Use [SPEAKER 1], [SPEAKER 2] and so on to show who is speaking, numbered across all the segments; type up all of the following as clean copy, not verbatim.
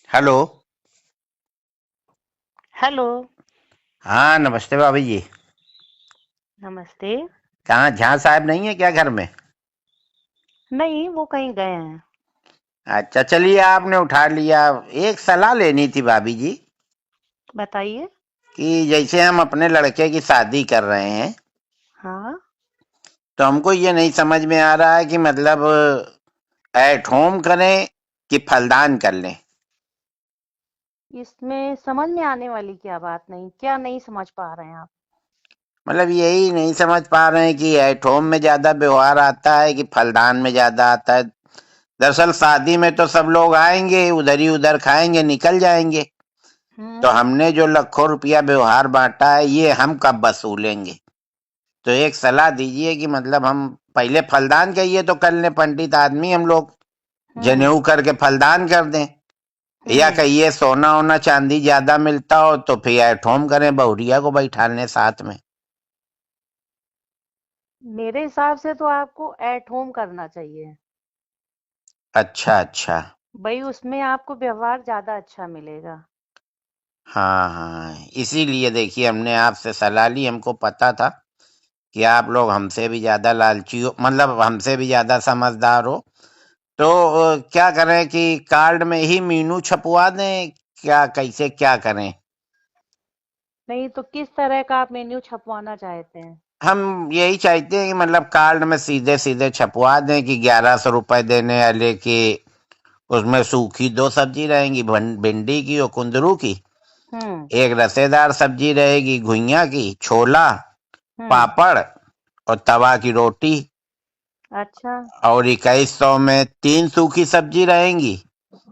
[SPEAKER 1] Hello.
[SPEAKER 2] Hello.
[SPEAKER 1] हाँ, नमस्ते भाभी जी।
[SPEAKER 2] नमस्ते।
[SPEAKER 1] कहाँ झा साहब नहीं है क्या घर में?
[SPEAKER 2] नहीं, वो कहीं गए हैं।
[SPEAKER 1] अच्छा, चलिए आपने उठा लिया। एक सलाह लेनी थी भाभी जी
[SPEAKER 2] बताइए।
[SPEAKER 1] कि जैसे हम अपने लड़के की शादी कर रहे हैं,
[SPEAKER 2] हाँ।
[SPEAKER 1] तो हमको ये नहीं समझ में आ रहा है कि मतलब एट होम करें कि फलदान कर लें।
[SPEAKER 2] इसमें समझ में आने वाली क्या बात नहीं, क्या नहीं समझ पा रहे हैं आप?
[SPEAKER 1] मतलब यही नहीं समझ पा रहे हैं कि एट होम में ज्यादा व्यवहार आता है कि फलदान में ज्यादा आता है। दरअसल शादी में तो सब लोग आएंगे, उधर ही उधर खाएंगे, निकल जाएंगे। तो
[SPEAKER 2] हम्म।
[SPEAKER 1] हमने जो लाखों रुपया व्यवहार बांटा है, ये हम कब वसूलेंगे? तो एक सलाह दीजिए कि मतलब हम पहले फलदान का ये तो कर लें, पंडित आदमी हम लोग,
[SPEAKER 2] हम्म।
[SPEAKER 1] जनेऊ करके फलदान कर दें। या
[SPEAKER 2] हम्म।
[SPEAKER 1] कहिए सोना ओना चांदी ज्यादा मिलता हो तो फिर एट होम करें, बहुरिया को बैठा लें साथ में।
[SPEAKER 2] मेरे हिसाब से तो आपको एट होम करना चाहिए।
[SPEAKER 1] अच्छा अच्छा।
[SPEAKER 2] भाई, उसमें आपको व्यवहार ज्यादा अच्छा मिलेगा।
[SPEAKER 1] हाँ हाँ, इसीलिए देखिए हमने आपसे सलाह ली। हमको पता था कि आप लोग हमसे भी ज्यादा लालची हो, मतलब हमसे भी ज्यादा समझदार हो। तो क्या करें कि कार्ड में ही मीनू छपवा दें, क्या कैसे क्या करें?
[SPEAKER 2] नहीं तो किस तरह का आप मेन्यू छपवाना चाहते हैं?
[SPEAKER 1] हम यही चाहते हैं कि मतलब कार्ड में सीधे सीधे छपवा दें कि 1100 रुपए देने वाले की, उसमें सूखी दो सब्जी रहेंगी, भिंडी की और कुंदरू की।
[SPEAKER 2] हम्म।
[SPEAKER 1] एक रसेदार सब्जी रहेगी घुइया की, छोला,
[SPEAKER 2] हम्म।
[SPEAKER 1] पापड़ और तवा की रोटी।
[SPEAKER 2] अच्छा।
[SPEAKER 1] और 2100 में 3 सूखी सब्जी रहेंगी।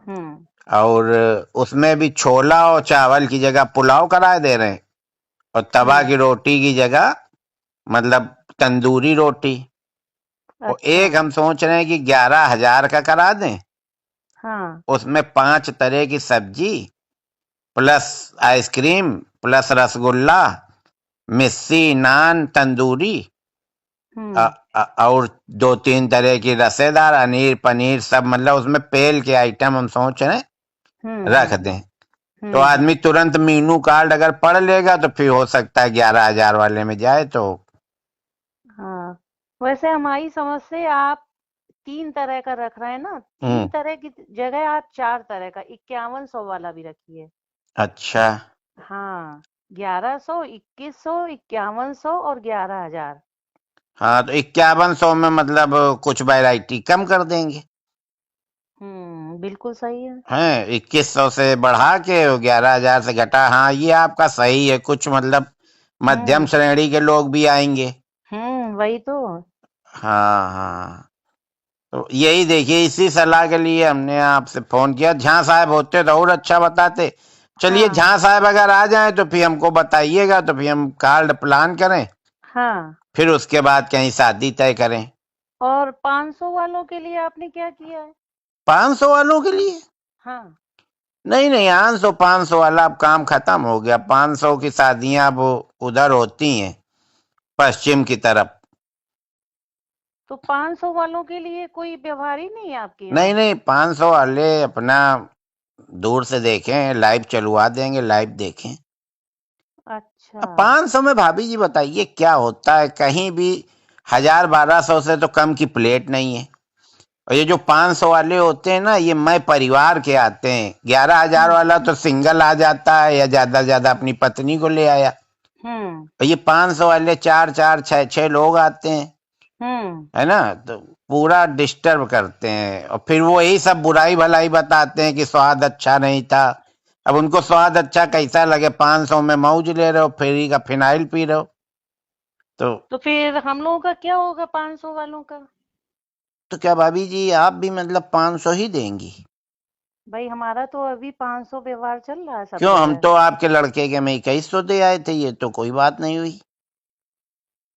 [SPEAKER 2] हम्म।
[SPEAKER 1] और उसमें भी छोला और चावल की जगह पुलाव कराए दे रहे हैं। और तवा
[SPEAKER 2] हम्म।
[SPEAKER 1] की रोटी की जगह मतलब तंदूरी रोटी। और
[SPEAKER 2] अच्छा।
[SPEAKER 1] एक हम सोच रहे हैं कि 11,000 का करा दें।
[SPEAKER 2] हाँ।
[SPEAKER 1] उसमें 5 तरह की सब्जी, प्लस आइसक्रीम, प्लस रसगुल्ला, मिस्सी, नान, तंदूरी,
[SPEAKER 2] हम्म।
[SPEAKER 1] और 2-3 तरह की रसेदार, अनीर, पनीर, सब मतलब उसमें पेल के आइटम हम सोच रहे हैं
[SPEAKER 2] हम्म।
[SPEAKER 1] रख
[SPEAKER 2] हम्म।
[SPEAKER 1] दें। तो आदमी तुरंत मीनू कार्ड अगर पढ़ लेगा तो फिर हो सकता है 11,000 वाले में जाए तो।
[SPEAKER 2] हाँ। वैसे हमारी समझ से आप 3 तरह का रख रहे हैं ना, 3
[SPEAKER 1] हम्म।
[SPEAKER 2] तरह की जगह आप 4 तरह का 5100 वाला भी रखिए।
[SPEAKER 1] अच्छा।
[SPEAKER 2] हाँ। 1100, 2100, 5100 और 11,000।
[SPEAKER 1] हाँ, तो 5100 में मतलब कुछ वैरायटी कम कर देंगे।
[SPEAKER 2] बिल्कुल सही है।
[SPEAKER 1] हैं, 2100 से बढ़ा के और 11,000 से घटा। हाँ, ये आपका सही है। कुछ मतलब मध्यम
[SPEAKER 2] हम्म।
[SPEAKER 1] श्रेणी के लोग भी आएंगे।
[SPEAKER 2] वही तो।
[SPEAKER 1] हाँ हाँ। तो यही देखिए, इसी सलाह के लिए हमने आपसे फोन किया। झा साहब होते तो और अच्छा बताते। चलिए,
[SPEAKER 2] हाँ।
[SPEAKER 1] झा साहब अगर आ जाएं तो फिर हमको बताइएगा, तो फिर हम कार्ड प्लान करें,
[SPEAKER 2] हाँ।
[SPEAKER 1] फिर उसके बाद कहीं शादी तय करें।
[SPEAKER 2] और 500 वालों के लिए आपने क्या किया है?
[SPEAKER 1] 500 वालों के लिए?
[SPEAKER 2] हाँ।
[SPEAKER 1] नहीं नहीं, 500 वाला अब काम खत्म हो गया। 500 की शादियां अब उधर होती हैं, पश्चिम की तरफ।
[SPEAKER 2] तो 500 वालों के लिए कोई व्यवहार ही नहीं है आपके
[SPEAKER 1] नहीं
[SPEAKER 2] यहाँ?
[SPEAKER 1] नहीं, 500 वाले अपना दूर से देखें, लाइव चलवा देंगे, लाइव देखें।
[SPEAKER 2] अच्छा।
[SPEAKER 1] अब 500 में भाभी जी बताइए क्या होता है? कहीं भी 1,000-1,200 से तो कम की प्लेट नहीं है। और ये जो 500 वाले होते हैं ना, ये मैं परिवार के आते हैं। 11,000
[SPEAKER 2] हम्म।
[SPEAKER 1] वाला तो सिंगल आ जाता है, या ज्यादा से ज्यादा अपनी पत्नी को ले आया।
[SPEAKER 2] हम्म।
[SPEAKER 1] और ये 500 वाले चार चार छह छह लोग आते हैं,
[SPEAKER 2] हम्म।
[SPEAKER 1] है ना? तो पूरा डिस्टर्ब करते हैं, और फिर वो यही सब बुराई भलाई बताते हैं कि स्वाद अच्छा नहीं था। अब उनको स्वाद अच्छा कैसा लगे? 500 में मौज ले रहे हो, फ्री का फिनाइल पी रहे हो। तो
[SPEAKER 2] तो फिर हम लोगों का क्या होगा 500 वालों का?
[SPEAKER 1] तो क्या भाभी जी आप भी मतलब 500 ही देंगी?
[SPEAKER 2] भाई, हमारा तो अभी 500 व्यवहार चल रहा है सब
[SPEAKER 1] क्यों, हम
[SPEAKER 2] जगह।
[SPEAKER 1] तो आपके लड़के के में 2100 दे आए थे, ये तो कोई बात नहीं हुई।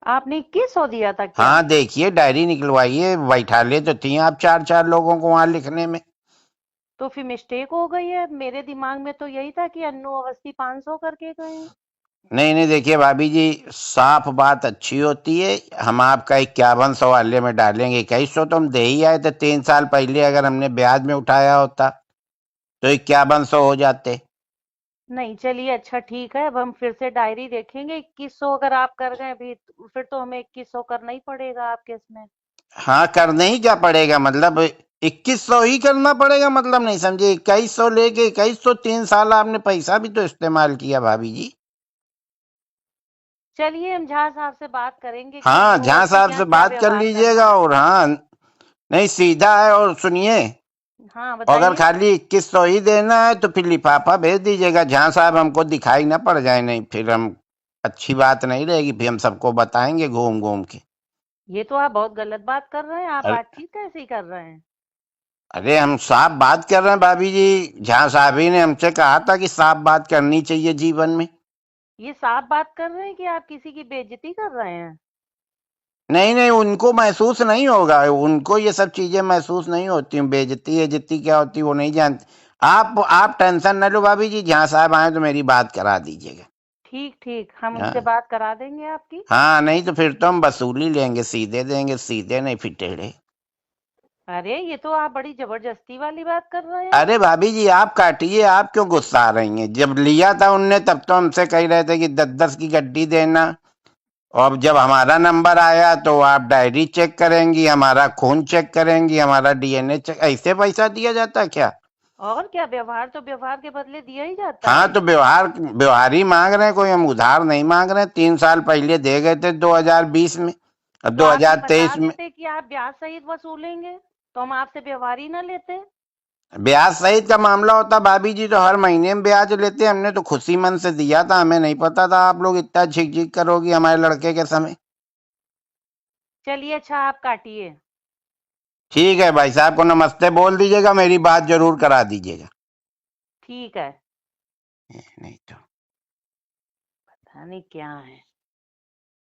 [SPEAKER 2] आपने 2100 दिया था क्या?
[SPEAKER 1] हाँ, देखिए डायरी निकलवाइए, बैठा ले तो थी आप चार चार लोगों को वहां लिखने में।
[SPEAKER 2] तो फिर मिस्टेक हो गई है। मेरे दिमाग में तो यही था कि अन्नू अवस्थी 500 करके गए हैं।
[SPEAKER 1] नहीं नहीं, देखिए भाभी जी, साफ बात अच्छी होती है। हम आपका 5100 वाले में डालेंगे। 2100 तो हम दे ही आए थे 3 साल पहले, अगर हमने ब्याज में उठाया होता। तो 5100 हो जाते।
[SPEAKER 2] नहीं, चलिए अच्छा ठीक है, अब हम फिर से डायरी देखेंगे। 2100 अगर आप कर गए अभी, फिर तो हमें 2100 करना ही पड़ेगा आपके इसमें।
[SPEAKER 1] हाँ, करने ही क्या पड़ेगा, मतलब 2100 ही करना पड़ेगा, मतलब नहीं समझे। 2100 लेके 2100, 3 साल आपने पैसा भी तो इस्तेमाल किया भाभी जी।
[SPEAKER 2] चलिए हम झा साहब से बात करेंगे कि
[SPEAKER 1] हाँ,
[SPEAKER 2] वो
[SPEAKER 1] झा साहब
[SPEAKER 2] आपके
[SPEAKER 1] से
[SPEAKER 2] यहाँ क्या
[SPEAKER 1] बात कर
[SPEAKER 2] व्यवहार करना
[SPEAKER 1] लीजिएगा।
[SPEAKER 2] है।
[SPEAKER 1] और हाँ, नहीं सीधा है। और सुनिए,
[SPEAKER 2] हाँ
[SPEAKER 1] अगर
[SPEAKER 2] बताइए।
[SPEAKER 1] खाली 2100 ही देना है तो फिर लिफाफा भेज दीजिएगा। झा साहब हमको दिखाई ना पड़ जाए, नहीं फिर हम अच्छी बात नहीं रहेगी, फिर हम सबको बताएंगे घूम घूम के।
[SPEAKER 2] ये तो आप बहुत गलत बात कर रहे हैं, आप
[SPEAKER 1] अरे
[SPEAKER 2] बातचीत कैसी कर रहे हैं।
[SPEAKER 1] अरे, हम साफ बात कर रहे हैं भाभी जी। झा साहब ही ने हमसे कहा था कि साफ बात करनी चाहिए जीवन में।
[SPEAKER 2] ये साफ बात कर रहे हैं कि आप किसी की बेइज्जती कर रहे हैं।
[SPEAKER 1] नहीं नहीं, उनको महसूस नहीं होगा, उनको ये सब चीजें महसूस नहीं होती। बेइज्जती इज्जती क्या होती वो नहीं जानती। आप टेंशन न लो भाभी जी, जहाँ साहब आए तो मेरी बात करा दीजिएगा।
[SPEAKER 2] ठीक ठीक, हम उनसे
[SPEAKER 1] हाँ
[SPEAKER 2] बात करा देंगे आपकी।
[SPEAKER 1] हाँ, नहीं तो फिर तो हम वसूली लेंगे, सीधे देंगे, सीधे नहीं फिर टेढ़े।
[SPEAKER 2] अरे ये तो आप बड़ी जबरदस्ती वाली बात कर रहे हैं।
[SPEAKER 1] अरे भाभी जी, आप काटिए, आप क्यों गुस्सा आ रही हैं। जब लिया था उनने तब तो हमसे कह रहे थे कि 10-10 की गड्डी देना। और अब जब हमारा नंबर आया तो आप डायरी चेक करेंगी, हमारा खून चेक करेंगी, हमारा डीएनए चेक। ऐसे पैसा दिया जाता है क्या।
[SPEAKER 2] और क्या, व्यवहार तो व्यवहार के बदले दिया ही जाता
[SPEAKER 1] हाँ,
[SPEAKER 2] है।
[SPEAKER 1] तो व्यवहार व्यवहार ही मांग रहे हैं, कोई हम उधार नहीं मांग रहे हैं। 3 साल पहले दे गए थे 2020 में और
[SPEAKER 2] तो आप ये बता
[SPEAKER 1] 2023 में।
[SPEAKER 2] देते कि आप ब्याज सहित वसूलेंगे, तो हम आपसे व्यवहार ही ना लेते।
[SPEAKER 1] ब्याज सहित का मामला होता भाभी जी तो हर महीने में ब्याज लेते। हमने तो खुशी मन से दिया था, हमें नहीं पता था आप लोग इतना झिक झिक करोगी हमारे लड़के के समय।
[SPEAKER 2] चलिए अच्छा, आप काटिए।
[SPEAKER 1] ठीक है, भाई साहब को नमस्ते बोल दीजिएगा, मेरी बात जरूर करा दीजिएगा।
[SPEAKER 2] ठीक है।
[SPEAKER 1] नहीं तो
[SPEAKER 2] पता नहीं क्या है।